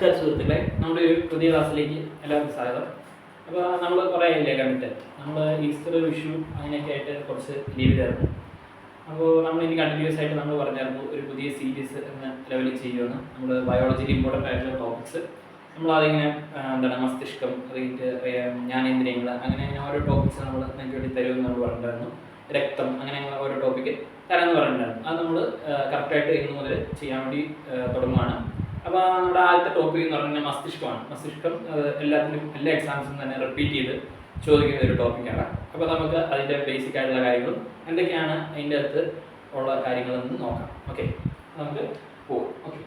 നമസ്കാരം സുഹൃത്തുക്കളെ, നമ്മുടെ ഒരു പുതിയ ക്ലാസ്സിലേക്ക് എല്ലാവർക്കും സ്വാഗതം. അപ്പോൾ നമ്മൾ കുറേ ഇല്ലേ കണ്ടിട്ട് നമ്മൾ ഈസ്റ്റർ, വിഷു അങ്ങനെയൊക്കെ ആയിട്ട് കുറച്ച് ലീവിലായിരുന്നു. അപ്പോൾ നമ്മൾ ഇനി കണ്ടിന്യൂസ് ആയിട്ട് നമ്മൾ പറഞ്ഞായിരുന്നു ഒരു പുതിയ സീരീസ് എന്ന ലെവലിൽ ചെയ്യുമെന്ന്. നമ്മൾ ബയോളജിയിൽ ഇമ്പോർട്ടൻ്റ് ആയിട്ടുള്ള ടോപ്പിക്സ് നമ്മളതിങ്ങനെ മസ്തിഷ്കം, അതിൻ്റെ ജ്ഞാനേന്ദ്രിയങ്ങൾ, അങ്ങനെ ഓരോ ടോപ്പിക്സ് നമ്മൾ നിങ്ങൾക്ക് വേണ്ടി തരുമെന്ന് നമ്മൾ പറഞ്ഞിട്ടുണ്ടായിരുന്നു. രക്തം, അങ്ങനെ ഓരോ ടോപ്പിക്ക് തരാമെന്ന് പറഞ്ഞിട്ടുണ്ടായിരുന്നു. അത് നമ്മൾ കറക്റ്റായിട്ട് ഇന്ന് മുതൽ ചെയ്യാൻ വേണ്ടി തുടങ്ങുകയാണ്. അപ്പോൾ നമ്മുടെ ആദ്യത്തെ ടോപ്പിക് എന്ന് പറഞ്ഞാൽ മസ്തിഷ്കമാണ്. മസ്തിഷ്കം എല്ലാ എക്സാംസിനും തന്നെ റിപ്പീറ്റ് ചെയ്ത് ചോദിക്കുന്ന ഒരു ടോപ്പിക്കാണ്. അപ്പോൾ നമുക്ക് അതിൻ്റെ ബേസിക് ആയിട്ടുള്ള കാര്യങ്ങളും എന്തൊക്കെയാണ് അതിൻ്റെ അകത്ത് ഉള്ള കാര്യങ്ങളെന്ന് നോക്കാം. ഓക്കെ, നമുക്ക് പോകും. ഓക്കെ,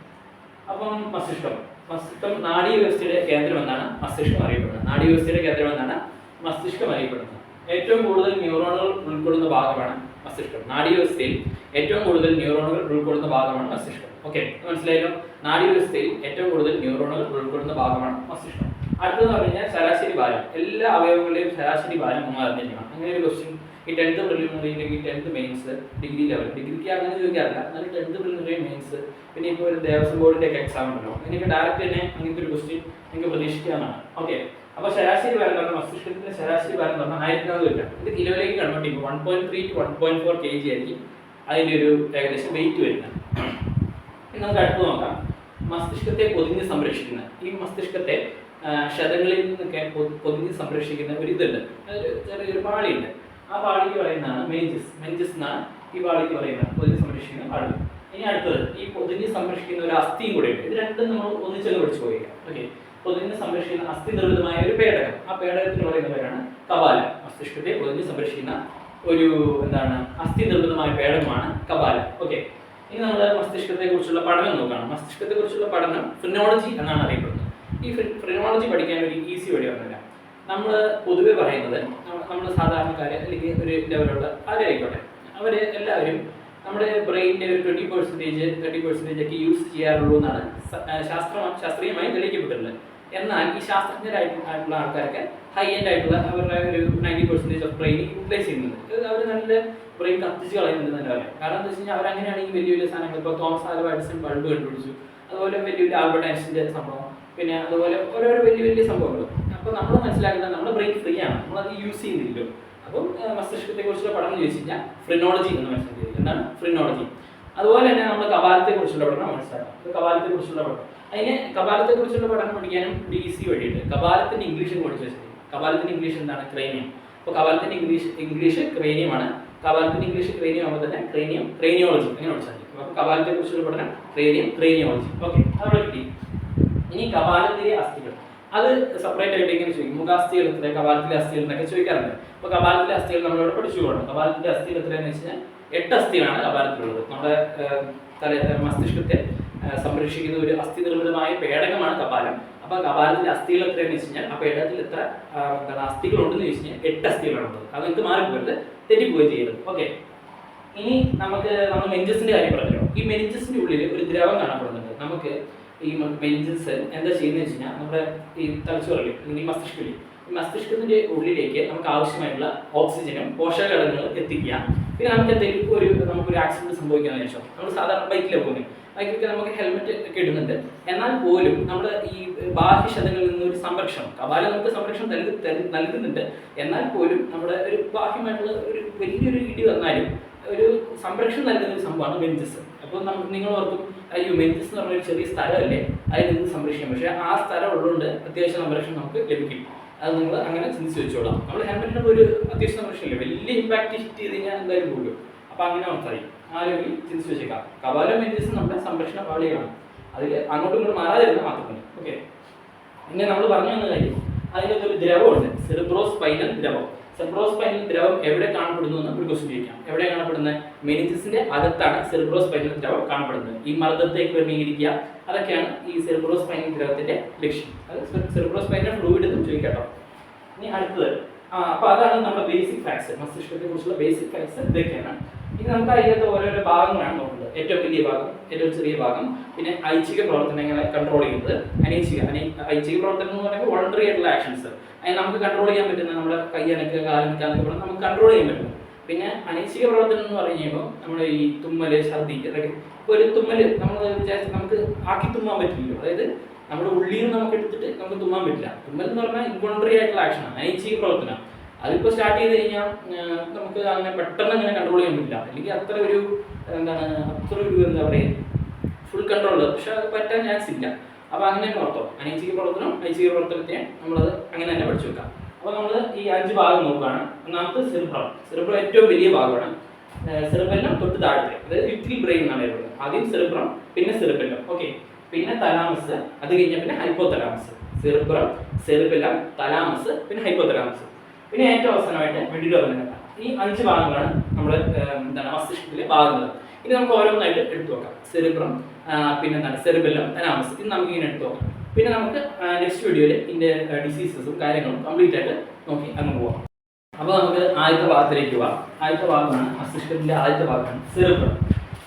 അപ്പം മസ്തിഷ്കം നാഡീവ്യവസ്ഥയുടെ കേന്ദ്രം എന്നാണ് മസ്തിഷ്കം അറിയപ്പെടുന്നത്. നാഡീവ്യവസ്ഥയുടെ കേന്ദ്രം എന്നാണ് മസ്തിഷ്കം അറിയപ്പെടുന്നത്. ഏറ്റവും കൂടുതൽ ന്യൂറോണുകൾ ഉൾക്കൊള്ളുന്ന ഭാഗമാണ് മസ്തിഷ്കം. നാഡീവ്യവസ്ഥയിൽ ഏറ്റവും കൂടുതൽ ന്യൂറോണുകൾ ഉൾക്കൊള്ളുന്ന ഭാഗമാണ് മസ്തിഷ്കം. ഓക്കെ, മനസ്സിലായല്ലോ. നാഡീവ്യവസ്ഥയിൽ ഏറ്റവും കൂടുതൽ ന്യൂറോണുകൾ ഉൾക്കൊള്ളുന്ന ഭാഗമാണ് മസ്തിഷ്കം. അടുത്തതെന്ന് പറഞ്ഞാൽ ശരാശരി ഭാരം. എല്ലാ അവയവങ്ങളുടെയും ശരാശരി ഭാരം നമ്മൾ അറിഞ്ഞിരിക്കണം. അങ്ങനെ ഒരു ക്വസ്റ്റ്യൻ ഈ 10th പ്രിലിമിനറി അല്ലെങ്കിൽ 10th മെയിൻസ്, ഡിഗ്രി ലെവൽ, ഡിഗ്രിക്ക് അങ്ങനെ ചോദിക്കാറില്ല, എന്നാലും 10th പ്രിലിമിനറി മെയിൻസ്, പിന്നെ ഇപ്പോൾ ഒരു ദേവസ്വം ബോർഡിൻ്റെ ഒക്കെ എക്സാം ഉണ്ടല്ലോ, അതിനൊക്കെ ഡയറക്റ്റ് തന്നെ അങ്ങനത്തെ ഒരു ക്വസ്റ്റ്യൻ നിങ്ങൾക്ക് പ്രതീക്ഷിക്കാവുന്നതാണ്. ഓക്കെ, അപ്പോൾ ശരാശരി ഭാരം പറഞ്ഞാൽ മസ്തിഷ്കത്തിൻ്റെ ശരാശരി ഭാരം പറഞ്ഞാൽ 1400 gram. ഇത് കിലോയിലേക്ക് കൺവേർട്ട് ചെയ്യുമ്പോൾ 1.3 to 1.4 kg ആയിരിക്കും അതിൻ്റെ ഒരു ഏകദേശം വെയിറ്റ് വരുന്നത്. നമുക്ക് അടുത്ത് നോക്കാം. മസ്തിഷ്കത്തെ പൊതിഞ്ഞ് സംരക്ഷിക്കുന്ന, ഈ മസ്തിഷ്കത്തെ ക്ഷതങ്ങളിൽ നിന്നൊക്കെ പൊതിഞ്ഞ് സംരക്ഷിക്കുന്ന ഒരു ഇതുണ്ട്, അതൊരു ചെറിയൊരു പാളിയുണ്ട്. ആ പാളിക്ക് പറയുന്നതാണ് മെനിഞ്ചസ് എന്നാണ് ഈ പാളിക്ക് പറയുന്നത്, പൊതിഞ്ഞ് സംരക്ഷിക്കുന്ന പാളി. ഇനി അടുത്തത് ഈ പൊതിഞ്ഞ് സംരക്ഷിക്കുന്ന ഒരു അസ്ഥിയും കൂടെ ഉണ്ട്. ഇത് രണ്ടും നമ്മൾ ഒന്നിച്ചൊക്കെ പഠിച്ചു പോയിക്കാം. ഓക്കെ, പൊതിഞ്ഞ് സംരക്ഷിക്കുന്ന അസ്ഥി നിർമ്മിതമായ ഒരു പേടകം, ആ പേടകത്തിന് പറയുന്ന പേരാണ് കപാലം. മസ്തിഷ്കത്തെ പൊതിഞ്ഞ് സംരക്ഷിക്കുന്ന ഒരു അസ്ഥി നിർമ്മിതമായ പേടകമാണ് കപാലം. ഓക്കെ, ഇനി നമ്മൾ മസ്തിഷ്കത്തെ കുറിച്ചുള്ള പഠനം നോക്കണം. മസ്തിഷ്കത്തെ കുറിച്ചുള്ള പഠനം ഫ്രിനോളജി എന്നാണ് അറിയപ്പെടുന്നത്. ഈ ഫ്രിനോളജി പഠിക്കാൻ ഒരു ഈസി വഴി ഒന്നുമില്ല. നമ്മൾ പൊതുവെ പറയുന്നത്, നമ്മൾ സാധാരണക്കാർ അല്ലെങ്കിൽ ഒരു ലെവലുള്ള ആരായിക്കോട്ടെ, അവർ എല്ലാവരും നമ്മുടെ ബ്രെയിനിൻ്റെ ഒരു 20% ഒക്കെ യൂസ് ചെയ്യാറുള്ളൂ എന്നാണ് ശാസ്ത്രീയമായി തെളിയിക്കപ്പെട്ടിട്ടുള്ളത്. എന്നാൽ ഈ ശാസ്ത്രജ്ഞരായിട്ടുള്ള ആൾക്കാരൊക്കെ ഹൈ എൻഡ് ആയിട്ടുള്ള അവരുടെ ഒരു 90% ഓഫ് ബ്രെയിൻ യൂട്ടിലൈസ് ചെയ്യുന്നുണ്ട്. അവർ നല്ല ബ്രെയിൻ കത്തിച്ച് കളയുന്നുണ്ട് തന്നെ പറയാം. കാരണം എന്താ വെച്ച് കഴിഞ്ഞാൽ അവരങ്ങനെയാണെങ്കിൽ വലിയ വലിയ സാധനങ്ങൾ, ഇപ്പോൾ തോമസ് ആൽവ എഡിസൺ ബൾബ് കണ്ടുപിടിച്ചു, അതുപോലെ വലിയ വലിയ ആൽബർട്ട് ഐൻസ്റ്റീൻ്റെ സംഭവം, പിന്നെ അതുപോലെ ഓരോരോ വലിയ വലിയ സംഭവങ്ങൾ. അപ്പോൾ നമ്മൾ മനസ്സിലാക്കുന്നത് നമ്മുടെ ബ്രെയിൻ ഫ്രീ ആണ്, നമ്മളത് യൂസ് ചെയ്യുന്നില്ലല്ലോ. അപ്പം മസ്തിഷ്കത്തെ കുറിച്ചുള്ള പഠനം ചോദിച്ചു കഴിഞ്ഞാൽ ഫ്രിനോളജി എന്ന് മനസ്സിലാക്കിയത്. എന്താണ് ഫ്രിനോളജി? അതുപോലെ തന്നെ നമ്മൾ കപാലത്തെ കുറിച്ചുള്ള പഠനം മനസ്സിലാക്കാം. കപാലത്തെ കുറിച്ചുള്ള പഠനം, അതിന് കപാലത്തെ കുറിച്ചുള്ള പഠനം പഠിക്കാനും ഒരു ഈസി വഴിയുണ്ട്. കപാലത്തിന്റെ ഇംഗ്ലീഷ് പഠിച്ചു വെച്ചിട്ട്, കപാലത്തിന്റെ ഇംഗ്ലീഷ് എന്താണ്? ക്രേനിയം. അപ്പോൾ കപാലത്തിന്റെ ഇംഗ്ലീഷ് ക്രേനിയമാണ്. കപാലത്തിന്റെ ഇംഗ്ലീഷ് ക്രേനിയം ആകുമ്പോൾ തന്നെ ക്രേനിയോളജി അങ്ങനെ പഠിച്ചാൽ മതി. അപ്പോൾ കപാലത്തെ കുറിച്ചുള്ള പഠനം ക്രേനിയോളജി. ഓക്കെ, അതവിടെ കിട്ടി. ഇനി കപാലത്തിലെ അസ്ഥികൾ, അത് സെപ്പറേറ്റ് ആയിട്ട് ഇങ്ങനെ ചോദിക്കും. മുഖാസ്ഥികൾ എത്ര, കപാലത്തിലെ അസ്ഥികൾ എന്നൊക്കെ ചോദിക്കാറുണ്ട്. അപ്പോൾ കപാലത്തിലെ അസ്ഥികൾ നമ്മളിവിടെ പഠിച്ചു പോകണം. കപാലത്തിലെ അസ്ഥികൾ എത്രയാണെന്ന് വെച്ച് കഴിഞ്ഞാൽ 8 അസ്ഥികളാണ് കപാലത്തിലുള്ളത്. നമ്മുടെ മസ്തിഷ്കത്തെ സംരക്ഷിക്കുന്ന ഒരു അസ്ഥി നിർമ്മിതമായ പേടകമാണ് കപാലം. അപ്പോൾ കപാലത്തിലെ അസ്ഥികൾ എത്രയാണെന്ന് വെച്ച് കഴിഞ്ഞാൽ ആ പേടകത്തിൽ എത്ര അസ്ഥികളുണ്ടെന്ന് ചോദിച്ചു കഴിഞ്ഞാൽ 8 അസ്ഥികളാണുള്ളത്. അത് നിങ്ങൾക്ക് മാറിപ്പോയത്, തെറ്റിപ്പോയി ചെയ്യരുത്. ഓക്കെ, ഇനി നമ്മൾ മെനിഞ്ചസിന്റെ കാര്യം പറഞ്ഞല്ലോ. ഈ മെനിഞ്ചസിന്റെ ഉള്ളിൽ ഒരു ദ്രവം കാണപ്പെടുന്നുണ്ട്. നമുക്ക് ഈ മെനിഞ്ചസ് എന്താ ചെയ്യുന്നത് വെച്ച് കഴിഞ്ഞാൽ നമ്മുടെ ഈ തലച്ചോറിൽ അല്ലെങ്കിൽ മസ്തിഷ്കത്തിന്റെ ഉള്ളിലേക്ക് നമുക്ക് ആവശ്യമായിട്ടുള്ള ഓക്സിജനും പോഷകഘടകങ്ങളും എത്തിക്കുക. പിന്നെ നമുക്ക് എന്തെങ്കിലും നമുക്കൊരു ആക്സിഡന്റ് സംഭവിക്കുന്ന ശേഷം നമ്മൾ സാധാരണ ബൈക്കിലാണ് പോകുന്നത്, ബൈക്കിലൊക്കെ നമുക്ക് ഹെൽമെറ്റ് ഒക്കെ ഇടുന്നുണ്ട്. എന്നാൽ പോലും നമ്മൾ ഈ ബാഹ്യ ക്ഷതങ്ങളിൽ നിന്നൊരു സംരക്ഷണം, കപാലം നമുക്ക് സംരക്ഷണം നൽകുന്നുണ്ട്. എന്നാൽ പോലും നമ്മുടെ ഒരു ബാഹ്യമായിട്ടുള്ള ഒരു വലിയൊരു ഇടി വന്നാലും ഒരു സംരക്ഷണം നൽകുന്ന ഒരു സംഭവമാണ് മെനിഞ്ചസ്. അപ്പോൾ നിങ്ങൾ ഓർക്കും, അയ്യോ മെനിഞ്ചസ് എന്ന് പറഞ്ഞൊരു ചെറിയ സ്ഥലമല്ലേ, അതിൽ നിന്ന് സംരക്ഷിക്കാം. പക്ഷേ ആ സ്ഥലം ഉള്ളതുകൊണ്ട് അത്യാവശ്യം സംരക്ഷണം നമുക്ക് ലഭിക്കും. അത് നിങ്ങൾ അങ്ങനെ ചിന്തിച്ച് വെച്ചോളാം. നമ്മൾ ഹെൽമെറ്റിനൊക്കെ ഒരു അത്യാവശ്യം സംരക്ഷണമില്ല, വലിയ ഇമ്പാക്ട് ഹിറ്റ് ചെയ്ത് കഴിഞ്ഞാൽ എന്തായാലും പോകും. അപ്പോൾ അങ്ങനെ മനസ്സിലായി, ആരോഗ്യം ചിന്തിച്ച് വെച്ചേക്കാം. കപാലം മെനിഞ്ചസ് നമ്മുടെ സംരക്ഷണ പാളികളാണ്, അതിൽ അങ്ങോട്ടും ഇങ്ങോട്ടും മാറാതിരുന്ന മാത്രമേ. ഓക്കെ, പിന്നെ നമ്മൾ പറഞ്ഞു വന്ന കാര്യം, അതിനകത്ത് ഒരു ദ്രവമുണ്ട്, സെറിബ്രോസ്പൈനൽ ദ്രവം. സെറിബ്രോസ്പൈനൽ ദ്രവം എവിടെ കാണപ്പെടുന്നു എന്ന് ഒരു ക്വസ്റ്റ്യൻ ചോദിക്കാം. എവിടെ കാണപ്പെടുന്നത്? മെനിഞ്ചസിന്റെ അകത്താണ് സെറിബ്രോസ്പൈനൽ ദ്രവം കാണപ്പെടുന്നത്. ഈ മർദ്ദത്തെ ക്രമീകരിക്കുക, അതൊക്കെയാണ് ഈ സെറിബ്രോസ്പൈനൽ ദ്രവത്തിന്റെ ലക്ഷ്യം. അത് സെറിബ്രോസ്പൈനൽ ഫ്ലൂയിഡ് എന്ന് ചോദിക്കാട്ടോ. ഇനി അടുത്തത്, അപ്പോൾ അതാണ് നമ്മുടെ ബേസിക് ഫാക്ട്സ്. മസ്തിഷ്കത്തെ കുറിച്ചുള്ള ബേസിക് ഫാക്ട്സ് ഇതൊക്കെയാണ്. ഇനി നമുക്ക് അതിനകത്ത് ഓരോരോ ഭാഗങ്ങളാണ് നോക്കുന്നത്. ഏറ്റവും വലിയ ഭാഗം, ഏറ്റവും ചെറിയ ഭാഗം, പിന്നെ ഐച്ഛിക പ്രവർത്തനങ്ങളെ കൺട്രോൾ ചെയ്യുന്നത് ഐച്ഛിക പ്രവർത്തനം എന്ന് പറയുമ്പോൾ വോളണ്ടറി ആയിട്ടുള്ള ആക്ഷൻസ്, അതിന് നമുക്ക് കൺട്രോൾ ചെയ്യാൻ പറ്റുന്ന നമ്മുടെ കയ്യനക്ക്, കാലനക്ക് എന്നൊക്കെ പറഞ്ഞാൽ നമുക്ക് കൺട്രോൾ ചെയ്യാൻ പറ്റും. പിന്നെ അനൈച്ഛിക പ്രവർത്തനം എന്ന് പറഞ്ഞു കഴിയുമ്പോൾ നമ്മൾ ഈ തുമ്മല്, ഛർദി, അതൊക്കെ. ഇപ്പോൾ ഒരു തുമ്മല് നമ്മൾ വിചാരിച്ച് നമുക്ക് ആക്കി തുമ്മാൻ പറ്റില്ലല്ലോ. അതായത് നമ്മുടെ ഉള്ളിൽ നിന്ന് നമുക്ക് എടുത്തിട്ട് നമുക്ക് തുമ്മാൻ പറ്റില്ല. തുമ്മൽ എന്ന് പറഞ്ഞാൽ ഇൻവോളണ്ടറി ആയിട്ടുള്ള ആക്ഷനാണ്, അനൈച്ഛിക പ്രവർത്തനം. അതിപ്പോൾ സ്റ്റാർട്ട് ചെയ്ത് കഴിഞ്ഞാൽ നമുക്ക് അങ്ങനെ പെട്ടെന്ന് അങ്ങനെ കൺട്രോൾ ചെയ്യാൻ പറ്റില്ല. അല്ലെങ്കിൽ അത്ര ഒരു എന്താ പറയുക ഫുൾ കൺട്രോൾ, പക്ഷെ അത് പറ്റാൻ ചാൻസ് ഇല്ല. അപ്പോൾ അങ്ങനെ തന്നെ ഓർത്തോ, അനൈച്ഛിക പ്രവർത്തനം ഐച്ഛിക പ്രവർത്തനത്തെ നമ്മളത് അങ്ങനെ തന്നെ പഠിച്ചു വെക്കാം. അപ്പോൾ നമ്മൾ ഈ 5 ഭാഗം നോക്കുകയാണ്. ഒന്നാമത്തെ സെറിബ്രം. സെറിബ്രം ഏറ്റവും വലിയ ഭാഗമാണ്. സെറിബെല്ലം തൊട്ട് താഴത്തെ, അതായത് ലിറ്റിൽ ബ്രെയിൻ എന്നാണ് പറയുന്നത്. ആദ്യം സെറിബ്രം, പിന്നെ സെറിബെല്ലം, ഓക്കെ, പിന്നെ തലാമസ്, അത് കഴിഞ്ഞാൽ പിന്നെ ഹൈപ്പോതലാമസ്. സെറിബ്രം, സെറിബെല്ലം, തലാമസ്, പിന്നെ ഹൈപ്പോതലാമസ്, പിന്നെ ഏറ്റവും അവസാനമായിട്ട് മെഡുല ഒബ്ലങ്കേറ്റ. ഈ 5 ഭാഗങ്ങളാണ് നമ്മുടെ മസ്തിഷ്കത്തിലെ ഭാഗങ്ങൾ. ഇനി നമുക്ക് ഓരോന്നായിട്ട് എടുത്തു നോക്കാം. സെറിബ്രം, പിന്നെ സെറിബെല്ലം, തലാമസ്, ഇത് നമുക്ക് ഇങ്ങനെ എടുത്തു നോക്കാം. പിന്നെ നമുക്ക് നെക്സ്റ്റ് വീഡിയോയിൽ ഇതിൻ്റെ ഡിസീസസും കാര്യങ്ങളും കംപ്ലീറ്റ് ആയിട്ട് നോക്കി അങ്ങ് പോകാം. അപ്പോൾ നമുക്ക് ആദ്യത്തെ ഭാഗത്തിലേക്ക് പോകാം. ആദ്യത്തെ ഭാഗമാണ് മസ്തിഷ്കത്തിൻ്റെ ആദ്യത്തെ ഭാഗമാണ് സെറിബ്രം.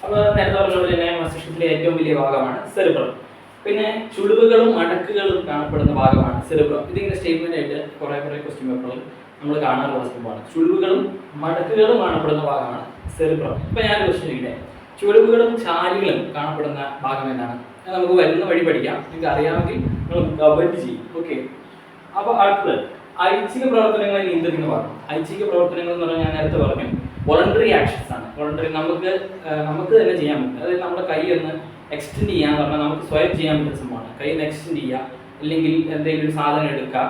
അപ്പോൾ നേരത്തെ പറഞ്ഞതുപോലെ തന്നെ മസ്തിഷ്കത്തിലെ ഏറ്റവും വലിയ ഭാഗമാണ് സെറിബ്രം. പിന്നെ ചുളിവുകളും അടക്കുകളും കാണപ്പെടുന്ന ഭാഗമാണ് സെറിബ്രം. ഇതിങ്ങനെ സ്റ്റേറ്റ്മെന്റ് ആയിട്ട് കുറേ ക്വസ്റ്റ്യൻ പേപ്പറുകൾ നമ്മൾ കാണാറുള്ള സംഭവമാണ്. ചുളിവുകളും മടക്കുകളും കാണപ്പെടുന്ന ഭാഗമാണ് സെറിബ്രം. ഇപ്പം ഞാൻ ക്വസ്റ്റ്യൻ ഇല്ലേ, ചുളിവുകളും ചാലുകളും കാണപ്പെടുന്ന ഭാഗം എന്നാണ്. നമുക്ക് വരുന്ന വഴി പഠിക്കാം. നിങ്ങൾക്ക് അറിയാമെങ്കിൽ നിങ്ങൾ കമന്റ് ചെയ്യും. ഓക്കെ, അപ്പോൾ അടുത്തത് ഐച്ഛിക പ്രവർത്തനങ്ങളെ നിയന്ത്രിക്കുന്ന ഭാഗം. ഐച്ഛിക പ്രവർത്തനങ്ങൾ എന്ന് പറഞ്ഞാൽ ഞാൻ നേരത്തെ പറഞ്ഞു വോളണ്ടറി ആക്ഷൻസ് ആണ്. വോളണ്ടറി നമുക്ക് തന്നെ ചെയ്യാൻ പറ്റും. അതായത് നമ്മുടെ കൈ ഒന്ന് എക്സ്റ്റെൻഡ് ചെയ്യാൻ പറഞ്ഞാൽ നമുക്ക് സ്വയം ചെയ്യാൻ പറ്റുന്ന സംഭവമാണ്. കൈ ഒന്ന് എക്സ്റ്റെൻഡ് ചെയ്യുക, അല്ലെങ്കിൽ എന്തെങ്കിലും ഒരു സാധനം എടുക്കുക,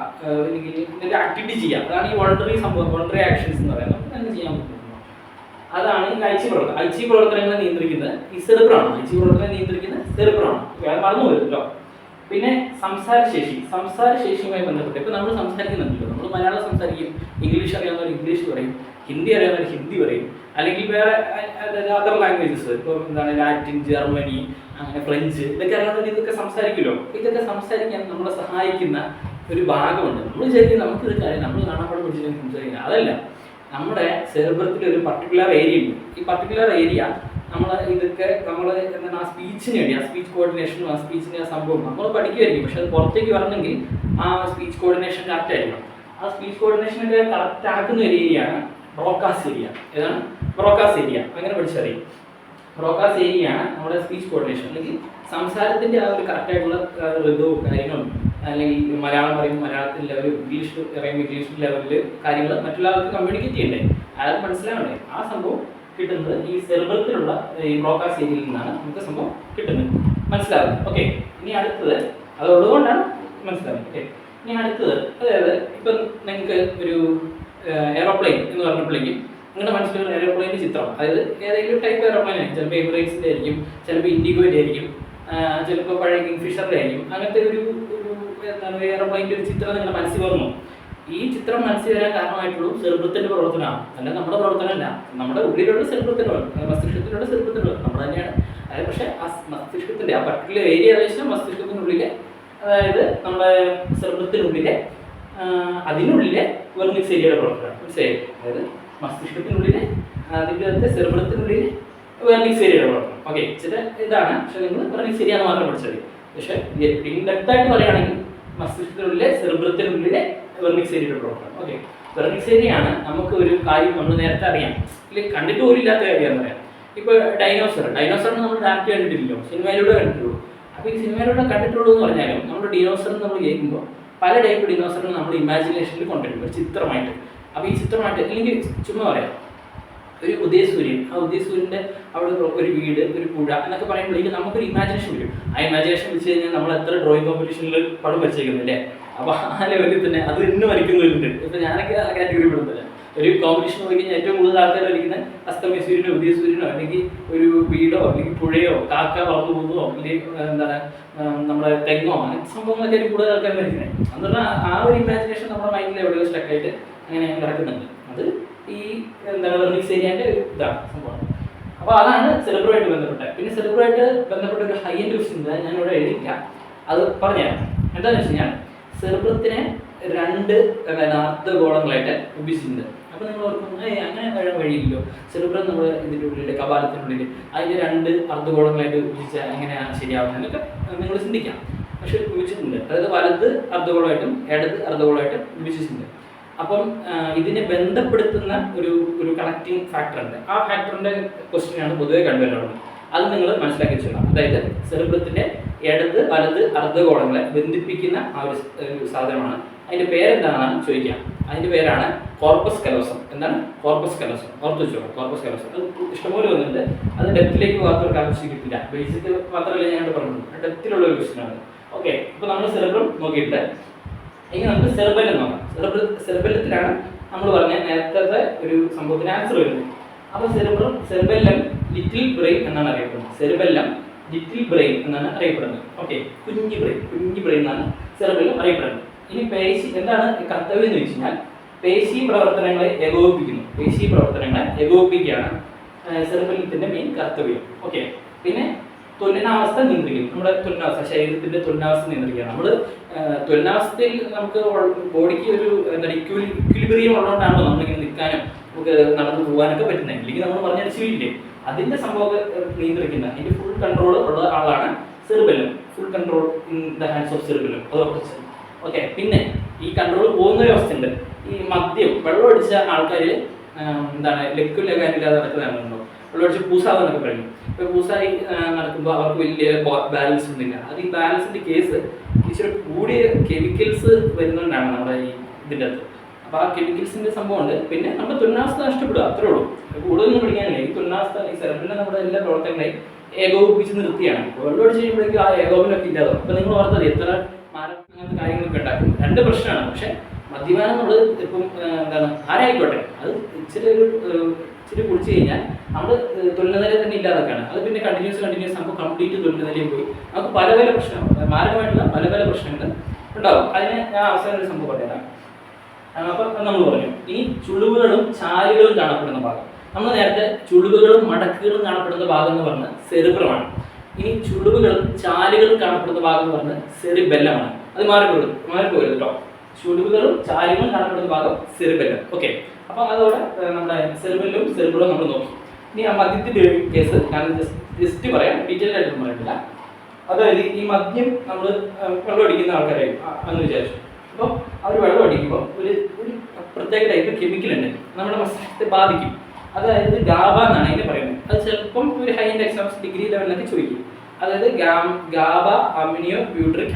അല്ലെങ്കിൽ എന്തെങ്കിലും ആക്ടിവിറ്റി ചെയ്യുക. അതാണ് ഈ വോളണ്ടറി സംഭവം, വോളണ്ടറി ആക്ഷൻസ് എന്ന് പറയുന്നത്. നമുക്ക് തന്നെ ചെയ്യാൻ പറ്റും. അതാണ് ഈ ഐച്ഛിക പ്രവർത്തനം. ഐച്ഛിക പ്രവർത്തനങ്ങളെ നിയന്ത്രിക്കുന്നത് ഈ സെറിബ്രമാണ്. ഐച്ഛിക പ്രവർത്തനങ്ങളെ നിയന്ത്രിക്കുന്നത് സെറിബ്രമാണ്. അത് മറന്നു വരുമല്ലോ. പിന്നെ സംസാരശേഷിയുമായി ബന്ധപ്പെട്ട് ഇപ്പം നമ്മൾ സംസാരിക്കുന്നുണ്ടല്ലോ, നമ്മൾ മലയാളം സംസാരിക്കും, ഇംഗ്ലീഷ് അറിയാവുന്നവർ ഇംഗ്ലീഷ് പറയും, ഹിന്ദി അറിയാവുന്നവർ ഹിന്ദി പറയും, അല്ലെങ്കിൽ വേറെ അതർ ലാംഗ്വേജസ്, ഇപ്പോൾ എന്താണ് ലാറ്റിൻ, ജർമ്മനി, അങ്ങനെ ഫ്രഞ്ച്, ഇതൊക്കെ അറിയാവുന്നവർ ഇതൊക്കെ സംസാരിക്കുമല്ലോ. ഇതൊക്കെ സംസാരിക്കാൻ നമ്മളെ സഹായിക്കുന്ന ഒരു ഭാഗമുണ്ട്. നമ്മൾ വിചാരിക്കും നമുക്കിത് കാര്യം നമ്മൾ കാണാപ്പാട് പിടിച്ചിട്ട് സംസാരിക്കുന്നത്, അതല്ല. നമ്മുടെ സെറിബ്രത്തിൽ ഒരു പർട്ടിക്കുലർ ഏരിയ ഉണ്ട്. ഈ പർട്ടിക്കുലർ ഏരിയ നമ്മൾ എന്താണ് ആ സ്പീച്ചിന് വേണ്ടി, ആ സ്പീച്ച് കോർഡിനേഷനും ആ സ്പീച്ചിൻ്റെ ആ സംഭവം നമ്മൾ പഠിക്കുമായിരിക്കും. പക്ഷെ അത് പുറത്തേക്ക് വരണമെങ്കിൽ ആ സ്പീച്ച് കോർഡിനേഷൻ കറക്റ്റ് ആയിരിക്കണം. ആ സ്പീച്ച് കോർഡിനേഷനൊക്കെ കറക്റ്റ് ആക്കുന്ന ഒരു ഏരിയയാണ് ബ്രോക്കാസ് ഏരിയ. ഏതാണ് ബ്രോക്കാസ് ഏരിയ? അങ്ങനെ പഠിച്ചറിയും. ബ്രോക്കാസ് ഏരിയയാണ് നമ്മുടെ സ്പീച്ച് കോർഡിനേഷൻ, അല്ലെങ്കിൽ സംസാരത്തിൻ്റെ ആ ഒരു കറക്റ്റായിട്ടുള്ള ഋതുവും കാര്യങ്ങളും, അല്ലെങ്കിൽ മലയാളം പറയുമ്പോൾ മലയാളത്തിൽ ലെവൽ, ഇംഗ്ലീഷ് പറയുമ്പോൾ ഇംഗ്ലീഷ് ലെവലിൽ കാര്യങ്ങൾ മറ്റുള്ളവർക്ക് കമ്മ്യൂണിക്കേറ്റ് ചെയ്യണ്ടേ, അയാൾക്ക് മനസ്സിലാവണ്ടേ. ആ സംഭവം കിട്ടുന്നത് ഈ സെറിബ്രത്തിലുള്ള ഈ ബ്രോക്കാസ് ഏരിയയിൽ നിന്നാണ് നമുക്ക് സംഭവം കിട്ടുന്നത്. മനസ്സിലാവുന്നത്? ഓക്കെ. ഇനി അടുത്തത് അതുകൊണ്ടാണ് മനസ്സിലാവുന്നത്. ഓക്കെ, ഇനി അടുത്തത് അതായത് ഇപ്പം നിങ്ങൾക്ക് ഒരു എയറോപ്ലെയിൻ എന്ന് പറഞ്ഞപ്പോഴേക്കും നിങ്ങളുടെ മനസ്സിലൊരു എയറോപ്ലെയിൻ്റെ ചിത്രം, അതായത് ഏതെങ്കിലും ടൈപ്പ് എയറോപ്ലെയിൻ ആയിരിക്കും. ചിലപ്പോൾ എമിറേറ്റ്സിൻ്റെ ആയിരിക്കും, ചിലപ്പോൾ ഇൻഡിഗോയുടെ ആയിരിക്കും, ചിലപ്പോൾ പഴയ കിങ്ഫിഷറിൻ്റെ ആയിരിക്കും. അങ്ങനത്തെ ഒരു എയറോപ്ലെയിൻ്റെ ഒരു ചിത്രം നിങ്ങളുടെ മനസ്സിൽ വന്നു. ഈ ചിത്രം മനസ്സിൽ വരാൻ കാരണമായിട്ടുള്ളൂ സെറിബ്രത്തിൻ്റെ പ്രവർത്തനമാണ്, അല്ല നമ്മുടെ പ്രവർത്തനമല്ല. നമ്മുടെ ഉള്ളിലുള്ള സെറിബ്രത്തിൻ്റെ മസ്തിഷ്കത്തിലുള്ള സെറിബ്രത്തിൻ്റെ നമ്മുടെ തന്നെയാണ്. അതായത് പക്ഷേ ആ മസ്തിഷ്കത്തിൻ്റെ ആ പർട്ടിക്കുലർ ഏരിയ വെച്ചാൽ മസ്തിഷ്കത്തിനുള്ളിലെ, അതായത് നമ്മുടെ സെറിബ്രത്തിനുള്ളിലെ അതിനുള്ളിലെ വെർണിക്സ് ഏരിയയുടെ പ്രവർത്തനം. മനസ്സിലായി? അതായത് മസ്തിഷ്കത്തിനുള്ളിലെ അതിൻ്റെ സെറിബ്രത്തിനുള്ളിലെ വെർണിക്സ് ഏരിയയുടെ പ്രവർത്തനം. ഓക്കെ, ചില ഇതാണ്. പക്ഷേ നിങ്ങൾ വെർണിക്സ് ഏരിയ മാത്രം പഠിച്ചത്. പക്ഷേ ഡെപ്തായിട്ട് പറയുകയാണെങ്കിൽ മസ്തിഷ്കത്തിനുള്ളിലെ സെറിബ്രത്തിനുള്ളിലെ വെർണിക്സ് ഏരിയയുടെ പ്രവർത്തനം. ഓക്കെ, വെർണിക്സ് ഏരിയയാണ് നമുക്ക് ഒരു കാര്യം നമ്മൾ നേരത്തെ അറിയാം, അല്ലെങ്കിൽ കണ്ടിട്ട് പോലും ഇല്ലാത്ത കാര്യമാണെന്ന് പറയാം. ഇപ്പോൾ ഡൈനോസറിന് നമ്മൾ ഡയറക്റ്റ് കണ്ടിട്ടില്ലല്ലോ, സിനിമയിലൂടെ കണ്ടിട്ടുള്ളൂ. അപ്പോൾ ഈ സിനിമയിലൂടെ കണ്ടിട്ടുള്ളൂ എന്ന് പറഞ്ഞാലും നമ്മൾ ഡിനോസറിന് നമ്മൾ കേൾക്കുമ്പോൾ പല ടൈപ്പ് ഡിനോസറിന് നമ്മൾ ഇമാജിനേഷനിൽ കൊണ്ടുവരും ഒരു ചിത്രമായിട്ട്. അപ്പോൾ ഈ ചിത്രമായിട്ട്, അല്ലെങ്കിൽ ചുമ്മാ പറയാം, ഒരു ഉദയസൂര്യൻ, ആ ഉദയസൂര്യൻ്റെ അവിടെ ഒരു വീട്, ഒരു പുഴ എന്നൊക്കെ പറയുമ്പോഴേക്കും നമുക്കൊരു ഇമാജിനേഷൻ വരും. ആ ഇമാജിനേഷൻ വെച്ച് കഴിഞ്ഞാൽ നമ്മൾ എത്ര ഡ്രോയിങ് കോമ്പറ്റീഷനിൽ പടം വരച്ചേക്കുന്നില്ലേ. അപ്പോൾ ആ ലെവലിൽ തന്നെ അത് ഇന്ന് വരയ്ക്കുന്നവരുണ്ട്. ഇപ്പോൾ ഞാനൊക്കെ ആ കാറ്റഗറി പെടുന്നില്ല. ഒരു കോമ്പറ്റീഷൻ പോയി കഴിഞ്ഞാൽ ഏറ്റവും കൂടുതൽ ആൾക്കാർ വരയ്ക്കുന്നത് അസ്തമയ സൂര്യനോ ഉദയസൂര്യനോ, അല്ലെങ്കിൽ ഒരു വീടോ, അല്ലെങ്കിൽ പുഴയോ, കാക്ക പറന്നു പോകുന്നതോ, അല്ലെങ്കിൽ എന്താണ് നമ്മുടെ തെങ്ങോ, അങ്ങനത്തെ സംഭവങ്ങളൊക്കെ കൂടുതൽ ആൾക്കാർ വരയ്ക്കുന്നത്. എന്ന് പറഞ്ഞാൽ ആ ഒരു ഇമാജിനേഷൻ നമ്മുടെ മൈൻഡിൽ എവിടെയോ സ്റ്റക്കായിട്ട് അങ്ങനെ കിടക്കുന്നുണ്ട്. അത് ഈ എന്താണ് വെർണിക്സ് ഏരിയൻ്റെ ഒരു ഇതാണ് സംഭവം. അപ്പോൾ അതാണ് സെറിബ്രമായിട്ട് ബന്ധപ്പെട്ടത്. പിന്നെ സെറിബ്രമായിട്ട് ബന്ധപ്പെട്ട ഒരു ഹൈ എൻഡ് ക്വസ്റ്റ്യൻ ഞാനിവിടെ എഴുതിയില്ല, അത് പറഞ്ഞുതരാം. എന്താണെന്ന് വെച്ച് കഴിഞ്ഞാൽ സെറിബ്രത്തിനെ 2 അർദ്ധഗോളങ്ങളായിട്ട് വിഭജിച്ചിട്ടുണ്ട്. അപ്പോൾ നിങ്ങൾ ഓർക്കുന്നത് അങ്ങനെ വഴിയില്ലല്ലോ, സെറിബ്രം നമ്മൾ ഇതിൻ്റെ ഉള്ളിൽ കപാലത്തിനുള്ളിൽ അതിൻ്റെ 2 അർദ്ധഗോളങ്ങളായിട്ട് വിഭജിച്ചാൽ എങ്ങനെയാണ് ശരിയാവുന്നത് എന്നൊക്കെ നിങ്ങൾ ചിന്തിക്കാം. പക്ഷെ വിഭജിച്ചിട്ടുണ്ട്. അതായത് വലത് അർദ്ധഗോളമായിട്ടും ഇടത് അർദ്ധഗോളമായിട്ടും വിഭജിച്ചിട്ടുണ്ട്. അപ്പം ഇതിനെ ബന്ധപ്പെടുത്തുന്ന ഒരു കണക്റ്റിംഗ് ഫാക്ടർ ഉണ്ട്. ആ ഫാക്ടറിൻ്റെ ക്വസ്റ്റ്യനാണ് പൊതുവെ കണ്ടുവരാറുള്ളത്. അത് നിങ്ങൾ മനസ്സിലാക്കി വെച്ചിട്ടുണ്ടാകും. അതായത് സെറിബ്രത്തിൻ്റെ ഇടത് വലത് അർദ്ധഗോളങ്ങളെ ബന്ധിപ്പിക്കുന്ന ആ ഒരു സാധനമാണ്. അതിന്റെ പേരെന്താണെന്നാണ് ചോദിക്കാം. അതിന്റെ പേരാണ് കോർപ്പസ് കലോസം. എന്താണ് കോർപ്പസ് കലോസം? ഓർത്ത് വെച്ചോ, കോർപ്പസ് കലോസം. അത് ഇഷ്ടംപോലെ വന്നിട്ടുണ്ട്. അത് ഡെപ്തിലേക്ക് പോകാത്തൊരു ആവശ്യം കിട്ടില്ല. ബേസിക് മാത്രമല്ല ഞാൻ പറഞ്ഞത്, ഡെപ്തിലുള്ള ഒരു ക്വസ്റ്റ്യനാണ്. ഓക്കെ, അപ്പോൾ നമ്മൾ സെറിബ്രം നോക്കിയിട്ട് ഇനി നമുക്ക് സെറിബെല്ലം നോക്കാം. സെറിബെല്ലത്തിലാണ് നമ്മൾ പറഞ്ഞ നേരത്തെ ഒരു സംഭവത്തിന് ആൻസർ വരുന്നത്. അപ്പോൾ സെറിബെല്ലം ലിറ്റിൽ ബ്രെയിൻ എന്നാണ് അറിയപ്പെടുന്നത്. സെറിബെല്ലം ലിറ്റിൽ ബ്രെയിൻ എന്നാണ് അറിയപ്പെടുന്നത്. ഓക്കെ, കുഞ്ഞു ബ്രെയിൻ എന്നാണ് സെറിബെല്ലം അറിയപ്പെടുന്നത്. ഇനി പേശി എന്താണ് കർത്തവ്യം എന്ന് വെച്ച് കഴിഞ്ഞാൽ പേശി പ്രവർത്തനങ്ങളെ ഏകോപിപ്പിക്കുകയാണ് സെറിബെല്ലത്തിന്റെ മെയിൻ കർത്തവ്യം. ഓക്കെ, പിന്നെ തുലനാവസ്ഥ നിയന്ത്രിക്കും. നമ്മുടെ തുലനാവസ്ഥ, ശരീരത്തിന്റെ തുലനാവസ്ഥ നിയന്ത്രിക്കുകയാണ്. നമ്മൾ തുലനാവസ്ഥയിൽ നമുക്ക് ബോഡിക്ക് ഒരു എന്താ ഇക്വിലിബ്രിയം ഉള്ളതുകൊണ്ടാണല്ലോ നമ്മളിങ്ങനെ നിൽക്കാനും നമുക്ക് നടന്നു പോകാനൊക്കെ പറ്റുന്നത്. അല്ലെങ്കിൽ നമ്മൾ പറഞ്ഞില്ലേ അതിന്റെ സംഭവം നിയന്ത്രിക്കുന്ന അതിന്റെ ഫുൾ കൺട്രോൾ ഉള്ള ആളാണ് cerebellum. Full control in the hands of cerebellum. Okay, പിന്നെ ഈ കൺട്രോൾ പോകുന്ന ഒരു അവസ്ഥ ഉണ്ട്. ഈ മദ്യം വെള്ളം അടിച്ച ആൾക്കാർ എന്താണ് ലഘുലകാനില്ലാതെ നടക്കുന്നതാണല്ലോ. വെള്ളം അടിച്ച് പൂസാവെന്നൊക്കെ പറയും. ഇപ്പോൾ പൂസായി നടക്കുമ്പോൾ അവർക്ക് വലിയ ബാലൻസ് ഒന്നുമില്ല. അത് ഈ ബാലൻസിന്റെ കേസ് ഇച്ചിരി കൂടിയ കെമിക്കൽസ് വരുന്നതുകൊണ്ടാണ് നമ്മുടെ ഈ ഇതിൻ്റെ അകത്ത്. അപ്പോൾ ആ കെമിക്കൽസിന്റെ സംഭവം ഉണ്ട്. പിന്നെ നമ്മുടെ തുലനാവസ്ഥ നഷ്ടപ്പെടുക, അത്രേ ഉള്ളൂ. കൂടുതലൊന്നും പഠിക്കാനില്ല. ഈ തുലനാവസ്ഥ ഈ സെറിബെല്ലം നമ്മുടെ എല്ലാ പ്രവർത്തനങ്ങളെയും ഏകോപിപ്പിച്ച് നിർത്തിയാണ്. വെള്ളം അടിച്ച് കഴിയുമ്പോഴേക്കും ആ ഏകോപനമൊക്കെ ഇല്ലാതാവും. അപ്പോൾ നിങ്ങൾ ഓർത്തത് എത്ര അങ്ങനത്തെ കാര്യങ്ങളൊക്കെ ഉണ്ടാക്കും. രണ്ട് പ്രശ്നമാണ്. പക്ഷെ മദ്യപാനം എന്നുള്ളത് ഇപ്പം എന്താണ് ആരായിക്കോട്ടെ, അത് ഇച്ചിരി കുടിച്ചു കഴിഞ്ഞാൽ നമ്മൾ തുലനനില തന്നെ ഇല്ലാതൊക്കെയാണ്. അത് പിന്നെ കണ്ടിന്യൂസ് നമുക്ക് കംപ്ലീറ്റ് തുലനനിലയിൽ പോയി നമുക്ക് പല പ്രശ്നങ്ങൾ, മാരകമായിട്ടുള്ള പല പ്രശ്നങ്ങൾ ഉണ്ടാവും. അതിന് ഞാൻ അവസാനം ഒരു സംഭവം പറയാം. അപ്പം നമ്മൾ പറഞ്ഞു ഇനി ചുളിവുകളും ചാലുകളും കാണപ്പെടുന്ന ഭാഗം. നമ്മൾ നേരത്തെ ചുളിവുകളും മടക്കുകളും കാണപ്പെടുന്ന ഭാഗം എന്ന് പറഞ്ഞാൽ സെറിബ്രമാണ്. ഇനി ചുളിവുകളും ചാലുകളും കാണപ്പെടുന്ന ഭാഗം എന്ന് പറഞ്ഞാൽ സെറിബെല്ലമാണ്. അത് മാറിപ്പോയത് കേട്ടോ. ചുളിവുകളും ചാലുകളും കാണപ്പെടുന്ന ഭാഗം സെറിബെല്ലം. ഓക്കെ, അപ്പം അതോടെ നമ്മുടെ സെറിബെല്ലവും സെറിബ്രവും നമ്മൾ നോക്കി. ഇനി ആ മദ്യത്തിന്റെ കേസ് ഞാൻ ജസ്റ്റ് പറയാം, ഡീറ്റെയിൽ ആയിട്ടൊന്നും പറയത്തില്ല. അതായത് ഈ മദ്യം നമ്മൾ വെള്ളം അടിക്കുന്ന ആൾക്കാരായി എന്ന് വിചാരിച്ചു. അപ്പോൾ അവർ വെള്ളം അടിക്കുമ്പോൾ ഒരു പ്രത്യേക ടൈപ്പ് കെമിക്കൽ ഉണ്ട്, നമ്മുടെ മസ്തിഷ്കത്തെ ബാധിക്കും. അതായത് ഗാബ എന്നാണ് അതിനെ പറയുന്നത്. അത് ചിലപ്പം ഒരു ഹൈ ഇൻഡ് എക്സാംസ് ഡിഗ്രി ലെവലിലൊക്കെ ചോദിക്കും. അതായത് ഗാബ അമിനിയോ ബ്യൂട്രിക്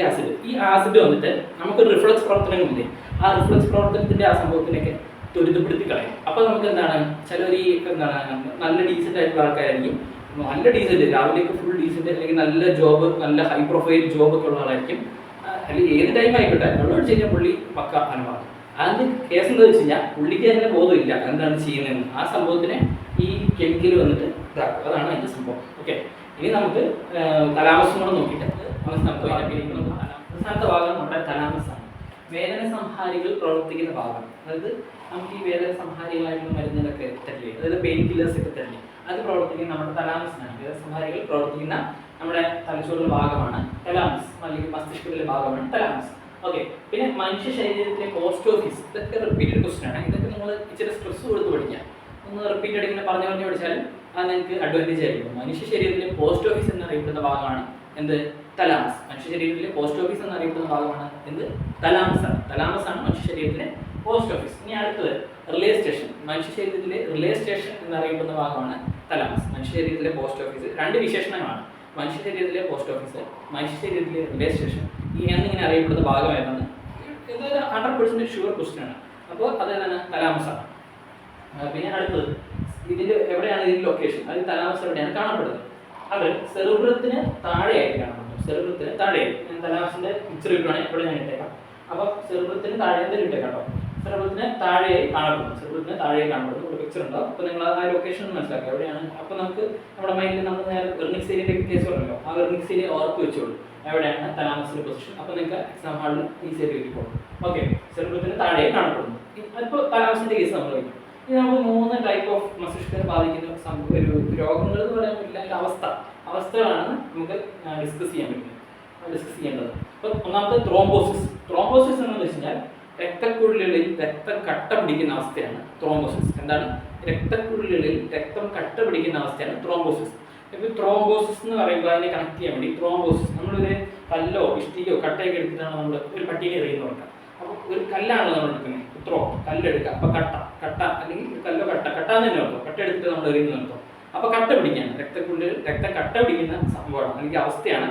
ആസിഡ്, ഈ ആസിഡ് വന്നിട്ട് നമുക്ക് റിഫ്ലക്സ് പ്രവർത്തനങ്ങളില്ലേ, ആ റിഫ്ലക്സ് പ്രവർത്തനത്തിന്റെ ആ സംഭവത്തിനൊക്കെ ത്വരിതപ്പെടുത്തി കളയും. അപ്പോൾ നമുക്ക് എന്താണ് ചിലർ ഈ നല്ല ഡീസൻ്റ് ആയിട്ടുള്ള ആൾക്കാരായിരിക്കും, നല്ല ഡീസൻ്റ് രാവിലെയൊക്കെ ഫുൾ ഡീസൻ്റ്, അല്ലെങ്കിൽ നല്ല ജോബ്, നല്ല ഹൈ പ്രൊഫൈൽ ജോബൊക്കെ ഉള്ള ആളായിരിക്കും. അല്ലെങ്കിൽ ഏത് ടൈം ആയിക്കോട്ടെ വെള്ളം അടിച്ച് കഴിഞ്ഞാൽ പുള്ളി പക്ക അനുഭവം. അതിന് കേസ് എന്താ വെച്ച് കഴിഞ്ഞാൽ പുള്ളിക്ക് തന്നെ ബോധമില്ല എന്താണ് ചെയ്യുന്നതെന്ന്. ആ സംഭവത്തിന് ഈ കെമിക്കൽ വന്നിട്ട് ഇതാക്കും. അതാണ് അതിൻ്റെ സംഭവം. ഓക്കെ, ഇനി നമുക്ക് തലാമസും കൂടെ നോക്കിയിട്ട് അവസാനത്തെ ഭാഗം നമ്മുടെ തലാമസാണ്. വേദന സംഹാരികൾ പ്രവർത്തിക്കുന്ന ഭാഗം. അതായത് നമുക്ക് ഈ വേദന സംഹാരികളായിട്ടുള്ള മരുന്നുകളൊക്കെ തരില്ലേ, അതായത് പെയിൻ കില്ലേഴ്സ് ഒക്കെ തരില്ലേ, അത് പ്രവർത്തിക്കുന്ന നമ്മുടെ തലാമസിനാണ്. വേദന സംഹാരികൾ പ്രവർത്തിക്കുന്ന നമ്മുടെ തലച്ചോറിലെ ഭാഗമാണ് തലാമസ്, അല്ലെങ്കിൽ മസ്തിഷ്കത്തിലെ ഭാഗമാണ് തലാമസ്. ഓക്കെ, പിന്നെ മനുഷ്യ ശരീരത്തിലെ പോസ്റ്റ് ഓഫീസ്, ഇതൊക്കെ റിപ്പീറ്റഡ് ക്വസ്റ്റ്യൻ ആണ്. ഇതൊക്കെ നിങ്ങൾ ഇച്ചിരി സ്ട്രെസ് കൊടുത്ത് പഠിക്കാം. ഒന്ന് റിപ്പീറ്റഡ് ഇങ്ങനെ പറഞ്ഞു പഠിച്ചാലും അത് നിങ്ങൾക്ക് അഡ്വാൻറ്റേജ് ആയിരിക്കും. മനുഷ്യ ശരീരത്തിലെ പോസ്റ്റ് ഓഫീസ് എന്നറിയപ്പെടുന്ന ഭാഗമാണ് എന്ത്? തലാമസ്. മനുഷ്യ ശരീരത്തിലെ പോസ്റ്റ് ഓഫീസ് എന്നറിയപ്പെടുന്ന ഭാഗമാണ് എന്ത്? തലാമസാണ്. തലാമസാണ് മനുഷ്യ ശരീരത്തിലെ പോസ്റ്റ് ഓഫീസ്. ഇനി അടുത്തത് റിലേ സ്റ്റേഷൻ. മനുഷ്യ ശരീരത്തിലെ റിലേ സ്റ്റേഷൻ എന്നറിയപ്പെടുന്ന ഭാഗമാണ് തലാമസ്. മനുഷ്യ ശരീരത്തിലെ പോസ്റ്റ് ഓഫീസ് രണ്ട് വിശേഷണങ്ങളാണ്. മനുഷ്യ ശരീരത്തിലെ പോസ്റ്റ് ഓഫീസ്, മനുഷ്യ ശരീരത്തിലെ റിലേ സ്റ്റേഷൻ. ഈ എന്നിങ്ങനെ അറിയപ്പെടുന്ന ഭാഗമായിരുന്നത് ഇതൊരു 100% ഷുവർ ക്വസ്റ്റ്യൻ ആണ്. അപ്പോൾ അതേതാണ്? തലാമസാണ്. പിന്നെ അടുത്തത് ഇതിൻ്റെ എവിടെയാണ് ഇതിൻ്റെ ലൊക്കേഷൻ? അത് തലാമസ് എവിടെയാണ് കാണപ്പെടുന്നത്? അത് സെറിബ്രത്തിന് താഴെയായിട്ട് കാണപ്പെടുന്നു. സെറിബ്രത്തിന് താഴെയായി. ഞാൻ തലാമസിന്റെ പിക്ചർ ഇട്ടുവാണെങ്കിൽ ഇവിടെ ഞാൻ ഇട്ടേക്കാം. അപ്പം സെറിബ്രത്തിന് താഴെ എന്തെങ്കിലും ഇട്ടേക്കാം കേട്ടോ. സെറിബ്രത്തിന് താഴെയായി കാണപ്പെടുന്നു. സെറിബ്രത്തിന് താഴെയായി കാണപ്പെടുന്നു. ഒരു പിക്ചർ ഉണ്ടാവും. അപ്പോൾ നിങ്ങൾ ആ ലൊക്കേഷൻ മനസ്സിലാക്കുക എവിടെയാണ്. അപ്പോൾ നമുക്ക് നമ്മുടെ മൈൻഡിൽ നമ്മൾ നേരെ വെർണിക്സ് ഏരിയയുടെ കേസ് പറഞ്ഞല്ലോ, ആ വെർണിക്സ് ഏരിയ ഓർത്ത് വെച്ചോളൂ എവിടെയാണ് തലാമസിന്റെ പൊസിഷൻ. അപ്പോൾ നിങ്ങൾക്ക് എക്സാം ഹാളിൽ ഈസി ആയിട്ട് കിട്ടിക്കോളും. ഓക്കെ, സെറിബ്രത്തിന് താഴെയായി കാണപ്പെടുന്നു. ഇപ്പോൾ തലാമസിന്റെ കേസ് നമ്മൾ വയ്ക്കും. ഇത് നമുക്ക് 3 ടൈപ്പ് ഓഫ് മസ്തിഷ്കത്തെ ബാധിക്കുന്ന ഒരു രോഗങ്ങൾ എന്ന് പറയാൻ പറ്റില്ല, അതിൻ്റെ അവസ്ഥകളാണ് നമുക്ക് ഡിസ്കസ് ചെയ്യേണ്ടത്. അപ്പോൾ ഒന്നാമത്തെ ത്രോംബോസിസ്. ത്രോംബോസിസ് എന്ന് വെച്ച് കഴിഞ്ഞാൽ രക്തക്കുഴലുകളിൽ രക്തം കട്ട പിടിക്കുന്ന അവസ്ഥയാണ് ത്രോംബോസിസ്. എന്താണ്? രക്തക്കുഴലുകളിൽ രക്തം കട്ട പിടിക്കുന്ന അവസ്ഥയാണ് ത്രോംബോസിസ്. ഇപ്പോൾ ത്രോംബോസിസ് എന്ന് പറയുമ്പോൾ അതിനെ കണക്ട് ചെയ്യാൻ വേണ്ടി ത്രോംബോസിസ് നമ്മളൊരു കല്ലോ ഇഷ്ടികയോ കട്ടയൊക്കെ എടുത്തിട്ടാണ് നമ്മൾ ഒരു പട്ടിയെ എറിയുന്ന കൊടുക്കുക. അപ്പോൾ ഒരു കല്ലാണല്ലോ നമ്മൾ എടുക്കുന്നത്, കല്ലെടുക്കുക. അപ്പോൾ കട്ട അല്ലെങ്കിൽ കല്ലോ കട്ട എന്ന് തന്നെ നിർത്തും. കട്ട എടുത്തിട്ട് നമ്മൾ എറിയുന്ന നിർത്തും. അപ്പോൾ കട്ട പിടിക്കുകയാണ്, രക്തം കട്ട പിടിക്കുന്ന സംഭവമാണ് അല്ലെങ്കിൽ അവസ്ഥയാണ്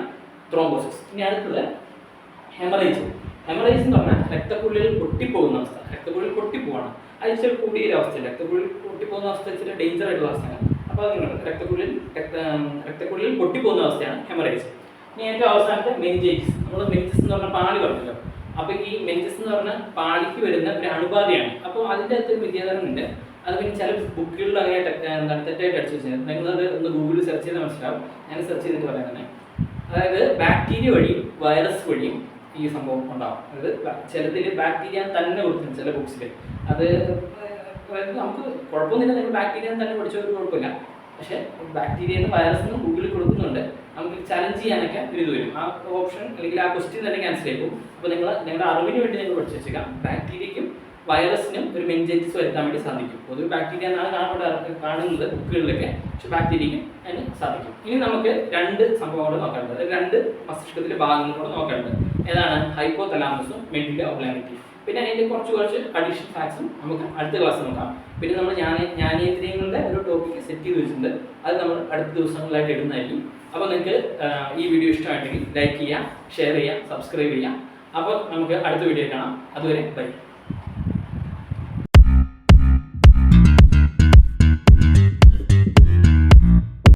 ത്രോംബോസിസ്. ഇനി അടുത്തത് ഹെമറേജ്. ഹെമറേജ് എന്ന് പറഞ്ഞാൽ രക്തക്കുഴലിൽ പൊട്ടിപ്പോകുന്ന അവസ്ഥ. രക്തക്കുഴലിൽ പൊട്ടിപ്പോവാണ്, അത് ഇച്ചിരി കൂടിയ അവസ്ഥയില്ല. രക്തക്കുഴലിൽ പൊട്ടിപ്പോകുന്ന അവസ്ഥ ഇച്ചിരി ഡേഞ്ചർ ആയിട്ടുള്ള അവസ്ഥയാണ്. അപ്പോൾ അതുകൊണ്ട് രക്തക്കുഴലിൽ പൊട്ടിപ്പോകുന്ന അവസ്ഥയാണ് ഹെമറേജ്. ഇനി ഏറ്റവും അവസാനത്തെ മെനിഞ്ചൈറ്റിസ്. നമ്മൾ മെനിഞ്ചസ് എന്ന് പറഞ്ഞാൽ പാളി പറഞ്ഞല്ലോ. അപ്പോൾ ഈ മെനിഞ്ചസ് എന്ന് പറഞ്ഞാൽ പാളിക്ക് വരുന്ന ഒരു അണുബാധയാണ്. അപ്പോൾ അതിൻ്റെ അകത്ത് വിദ്യാധരനുണ്ട്. അത് പിന്നെ ചില ബുക്കുകളിൽ അങ്ങനെ തെറ്റായിട്ട് അടിച്ചു വെച്ചാൽ നിങ്ങളത് ഒന്ന് ഗൂഗിളിൽ സെർച്ച് ചെയ്താൽ മനസ്സിലാവും. ഞാൻ സെർച്ച് ചെയ്തിട്ട് പറയാൻ തന്നെ. അതായത് ബാക്ടീരിയ വഴിയും വൈറസ് വഴിയും ഈ സംഭവം ഉണ്ടാവും. അതായത് ചിലതിൽ ബാക്ടീരിയ തന്നെ കൊടുത്തിട്ടുണ്ട് ചില ബുക്സിൽ. അത് നമുക്ക് കുഴപ്പമൊന്നുമില്ല, നിങ്ങൾ ബാക്ടീരിയ തന്നെ പഠിച്ചവർക്ക് കുഴപ്പമില്ല. പക്ഷേ ബാക്ടീരിയന്ന് വൈറസിനും ഗൂഗിളിൽ കൊടുക്കുന്നുണ്ട്. നമുക്ക് ചലഞ്ച് ചെയ്യാനൊക്കെ ഒരു ഇത് വരും. ആ ഓപ്ഷൻ അല്ലെങ്കിൽ ആ ക്വസ്റ്റ്യൻ തന്നെ ക്യാൻസൽ ചെയ്യും. അപ്പോൾ നിങ്ങളുടെ അറിവിന് വേണ്ടി നിങ്ങൾ പഠിച്ചു വെച്ചേക്കാം. ബാക്ടീരിയയ്ക്കും വൈറസിനും ഒരു മെനിഞ്ചൈറ്റിസ് വരുത്താൻ വേണ്ടി സാധിക്കും. പൊതുവെ ബാക്ടീരിയ എന്നാണ് കാണുന്നത് ബുക്കുകളിലൊക്കെ, പക്ഷെ ബാക്ടീരിയയ്ക്കും അതിന് സാധിക്കും. ഇനി നമുക്ക് 2 സംഭവങ്ങൾ നോക്കേണ്ടത്, 2 മസ്തിഷ്കത്തിലെ ഭാഗങ്ങളോട് നോക്കേണ്ടത്. ഏതാണ്? ഹൈപ്പോ തലാമസും മെഡുല ഒബ്ലാങ്കിറ്റി. പിന്നെ അതിൻ്റെ കുറച്ച് അഡീഷണൽ ഫാക്ട്സും നമുക്ക് അടുത്ത ക്ലാസ്സിൽ നോക്കാം. പിന്നെ നമ്മൾ ജ്ഞാനേന്ദ്രിയങ്ങളുടെ ഒരു ടോപ്പിക്ക് സെറ്റ് ചെയ്ത് വെച്ചിട്ടുണ്ട്. അത് നമ്മൾ അടുത്ത ദിവസങ്ങളിലായിട്ട് ഇടുന്നതായിരിക്കും. അപ്പോൾ നിങ്ങൾക്ക് ഈ വീഡിയോ ഇഷ്ടമായിട്ടെങ്കിൽ ലൈക്ക് ചെയ്യുക, ഷെയർ ചെയ്യുക, സബ്സ്ക്രൈബ് ചെയ്യുക. അപ്പോൾ നമുക്ക് അടുത്ത വീഡിയോ കാണാം. അതുവരെ ബൈ.